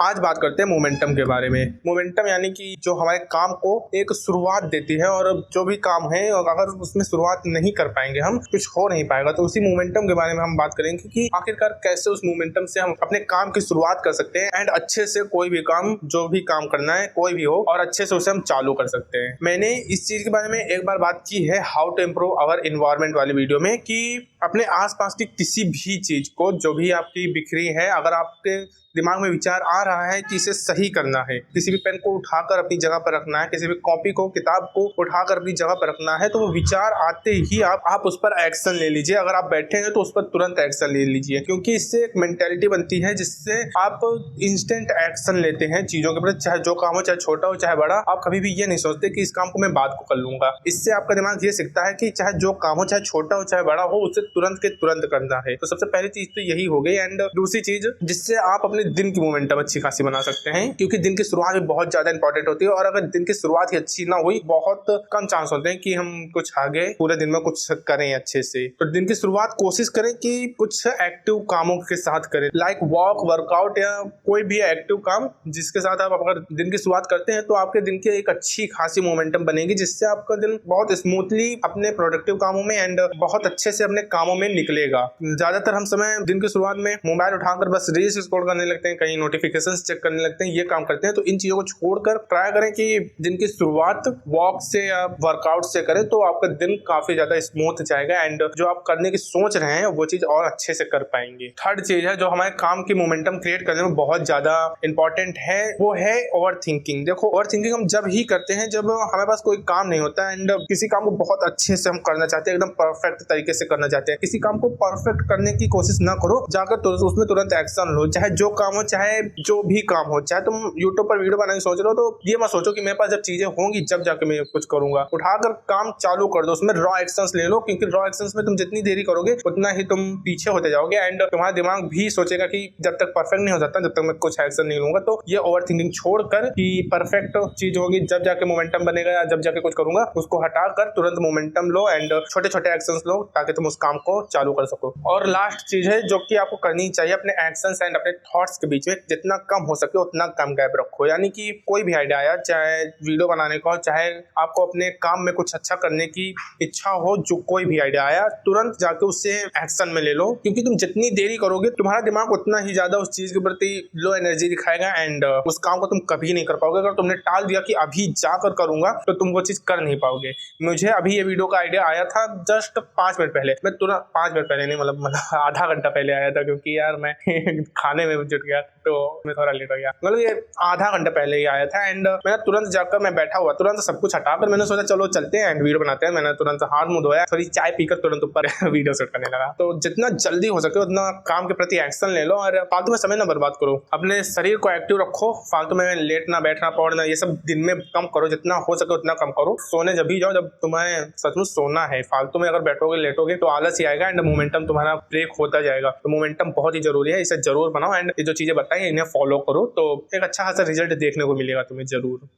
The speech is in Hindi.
आज बात करते हैं मोमेंटम के बारे में। मोमेंटम यानी कि जो हमारे काम को एक शुरुआत देती है, और जो भी काम है अगर उसमें शुरुआत नहीं कर पाएंगे हम, कुछ हो नहीं पाएगा। तो उसी मोमेंटम के बारे में हम बात करेंगे कि आखिरकार कैसे उस मोमेंटम से हम अपने काम की शुरुआत कर सकते हैं एंड अच्छे से कोई भी काम, जो भी काम करना है कोई भी हो, और अच्छे से उसे हम चालू कर सकते हैं। मैंने इस चीज के बारे में एक बार बात की है how to improve our environment वाली वीडियो में, कि अपने आसपास की किसी भी चीज को, जो भी आपकी बिखरी है, अगर आपके दिमाग में विचार आ रहा है कि इसे सही करना है, किसी भी पेन को उठाकर अपनी जगह पर रखना है, किसी भी कॉपी को, किताब को उठाकर अपनी जगह पर रखना है, तो वो विचार आते ही आप उस पर एक्शन ले लीजिए। अगर आप बैठे हैं तो उस पर तुरंत एक्शन ले लीजिए, क्योंकि इससे एक मेंटेलिटी बनती है जिससे आप इंस्टेंट एक्शन लेते हैं चीजों के प्रति। चाहे जो काम हो, चाहे छोटा हो चाहे बड़ा, आप कभी भी ये नहीं सोचते कि इस काम को मैं बाद को कर लूंगा। इससे आपका दिमाग ये सीखता है कि चाहे जो काम हो, चाहे छोटा हो चाहे बड़ा हो, उसे तुरंत के तुरंत करना है। तो सबसे पहली चीज तो यही हो गई। एंड दूसरी चीज जिससे आप अपने दिन की मोमेंटम अच्छी खासी बना सकते हैं, क्योंकि दिन की शुरुआत भी बहुत ज्यादा इंपॉर्टेंट होती है। और अगर दिन की शुरुआत ही अच्छी ना हुई, बहुत कम चांस होते हैं कि हम कुछ आगे पूरे दिन में कुछ करें अच्छे से। तो दिन की शुरुआत कोशिश करें कि कुछ एक्टिव कामों के साथ करें, लाइक वॉक, वर्कआउट या कोई भी एक्टिव काम जिसके साथ आप अगर दिन की शुरुआत करते हैं तो आपके दिन की एक अच्छी खासी मोमेंटम बनेगी, जिससे आपका दिन बहुत स्मूथली अपने प्रोडक्टिव कामों में एंड बहुत अच्छे से अपने कामों में निकलेगा। ज्यादातर हम समय दिन की शुरुआत में मोबाइल उठाकर बस रील्स स्क्रॉल करने लगते हैं, कहीं नोटिफिकेशंस चेक करने लगते हैं, ये काम करते हैं। तो इन चीजों को छोड़कर ट्राई करें कि दिन की शुरुआत वॉक से या वर्कआउट से करें, तो आपका दिन काफी ज्यादा स्मूथ जाएगा एंड जो आप करने की सोच रहे हैं वो चीज और अच्छे से कर पाएंगे। थर्ड चीज है जो हमारे काम की मोमेंटम क्रिएट करने में बहुत ज्यादा इंपॉर्टेंट है, वो है ओवर थिंकिंग। देखो, ओवर थिंकिंग हम जब ही करते हैं जब हमारे पास कोई काम नहीं होता एंड किसी काम को बहुत अच्छे से हम करना चाहते हैं, एकदम परफेक्ट तरीके से करना चाहते हैं। किसी काम को परफेक्ट करने की कोशिश ना करो, जाकर उसमें तुरंत एक्शन लो। चाहे जो काम हो, चाहे जो भी काम हो, चाहे तुम यूट्यूब पर वीडियो बनाने सोच रहे हो, तो ये मत सोचो कि मेरे पास जब चीजें होंगी जब जाके मैं कुछ करूंगा। उठाकर काम चालू कर दो, उसमें रॉ एक्शंस ले लो, क्योंकि रॉ एक्शंस में तुम जितनी देरी करोगे उतना ही तुम पीछे होते जाओगे एंड तुम्हारा दिमाग भी सोचेगा कि जब तक परफेक्ट नहीं हो जाता, जब तक मैं कुछ एक्शन नहीं लूंगा। तो ये ओवर थिंकिंग छोड़कर कि परफेक्ट चीज होगी जब जाके मोमेंटम बनेगा या जब जाके कुछ करूंगा, उसको हटाकर तुरंत मोमेंटम लो एंड छोटे छोटे एक्शंस लो, ताकि तुम उस काम को चालू कर सको। और लास्ट चीज है जो कि आपको करनी चाहिए, अपने एक्शंस एंड अपने थॉट्स के बीच में जितना कम हो सके उतना कम गैप रखो। यानी कि कोई भी आइडिया आया, चाहे वीडियो बनाने का हो, चाहे आपको अपने काम में कुछ अच्छा करने की इच्छा हो, जो कोई भी आइडिया आया तुरंत जाके उससे एक्शन में ले लो, क्योंकि तुम जितनी देरी करोगे तुम्हारा दिमाग उतना ही ज्यादा उस चीज के प्रति लो एनर्जी दिखाएगा एंड उस काम को तुम कभी नहीं कर पाओगे। अगर तुमने टाल दिया कि अभी जाकर करूंगा, तो तुम वो चीज कर नहीं पाओगे। मुझे अभी ये वीडियो का आइडिया आया था जस्ट 5 मिनट पहले। मैं तुरंत 5 मिनट पहले नहीं, मतलब आधा घंटा पहले आया था, क्योंकि यार मैं खाने में जुट गया तो मैं थोड़ा लेट हो गया। मतलब ये आधा घंटा पहले ही आया था एंड मैंने तुरंत जाकर, मैं बैठा हुआ, तुरंत सब कुछ हटाकर मैंने सोचा चलो चलते हैं एंड वीडियो बनाते हैं। मैंने तुरंत हाथ मुंह धोया, थोड़ी चाय पीकर तुरंत ऊपर वीडियो शूट करने लगा। तो जितना जल्दी हो सके उतना काम के प्रति एक्शन ले लो और फालतू में समय ना बर्बाद करो। अपने शरीर को एक्टिव रखो, फालतू में लेटना, बैठना, पढ़ना, ये सब दिन में कम करो, जितना हो सके उतना कम करो। सोने जब भी जाओ जब तुम्हें सचमुच सोना है। फालतू में अगर बैठोगे लेटोगे तो आलस ही आएगा एंड मोमेंटम तुम्हारा ब्रेक होता जाएगा। तो मोमेंटम बहुत ही जरूरी है, इसे जरूर बनाओ एंड ये जो चीजें बताई इन्हें फॉलो करो, तो एक अच्छा खासा रिजल्ट देखने को मिलेगा तुम्हें जरूर।